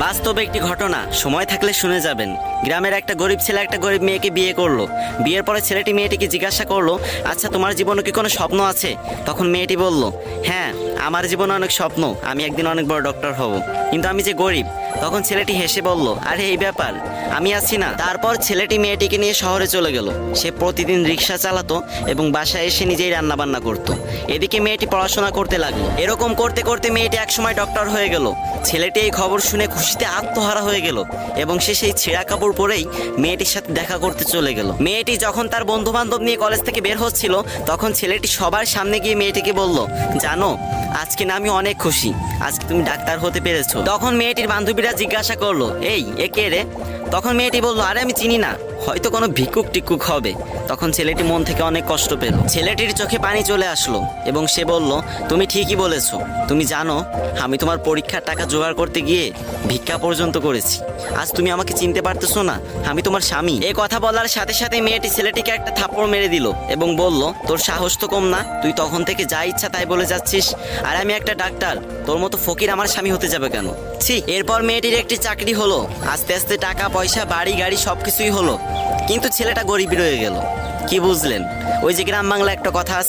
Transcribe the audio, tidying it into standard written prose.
বাস্তবে একটি ঘটনা, সময় থাকলে শুনে যাবেন। গ্রামের একটা গরিব ছেলে একটা গরিব মেয়েকে বিয়ে করলো। বিয়ের পরে ছেলেটি মেয়েটিকে জিজ্ঞাসা করলো, আচ্ছা তোমার জীবনে কি কোনো স্বপ্ন আছে? তখন মেয়েটি বলল, হ্যাঁ আমার জীবনে অনেক স্বপ্ন, আমি একদিন অনেক বড় ডক্টর হব, কিন্তু আমি যে গরিব। তখন ছেলেটি হেসে বলল, আরে এই ব্যাপার, আমি আছি না। তারপর ছেলেটি মেয়েটিকে নিয়ে শহরে চলে গেল। সে প্রতিদিন রিক্সা চালাতো এবং বাসায় এসে নিজেই রান্না বান্না করতো। এদিকে মেয়েটি পড়াশোনা করতে লাগলো। এরকম করতে করতে মেয়েটি একসময় ডক্টর হয়ে গেল। ছেলেটি এই খবর শুনে খুশিতে আত্মহারা হয়ে গেল এবং সে সেই ছেঁড়া কাপড় পরেই মেয়েটির সাথে দেখা করতে চলে গেল। মেয়েটি যখন তার বন্ধু বান্ধব নিয়ে কলেজ থেকে বের হচ্ছিল, তখন ছেলেটি সবার সামনে গিয়ে মেয়েটিকে বলল, জানো আজকে না আমি অনেক খুশি, আজকে তুমি ডাক্তার হতে পেরেছো। তখন মেয়েটির বান্ধবীরা জিজ্ঞাসা করলো, এই এ কে রে? তখন মেয়েটি বলল, আরে আমি চিনি না, হয়তো কোনো ভিক্ষুক টিক্ষুক হবে। তখন ছেলেটি মন থেকে অনেক কষ্ট পেল। ছেলেটির চোখে পানি চলে আসলো এবং সে বলল, তুমি ঠিকই বলেছো। তুমি জানো আমি তোমার পরীক্ষার টাকা জোগাড় করতে গিয়ে ভিক্ষা পর্যন্ত করেছি। আজ তুমি আমাকে চিনতে পারতেছো না? আমি তোমার স্বামী। এই কথা বলার সাথে সাথে মেয়েটি ছেলেটিকে একটা থাপ্পড় মেরে দিল এবং বলল, তোর সাহস তো কম না, তুই তখন থেকে যা ইচ্ছা তাই বলে যাচ্ছিস, আর আমি একটা ডাক্তার, তোর মতো ফকির আমার স্বামী হতে যাবে কেন? ছি। এরপর মেয়েটির একটি চাকরি হলো, আস্তে আস্তে টাকা পয়সা বাড়ি গাড়ি সবকিছুই হলো, কিন্তু ছেলেটা গরিবই রয়ে গেল। কি বুঝলেন? ওই যে গ্রাম বাংলা একটা কথা আছে,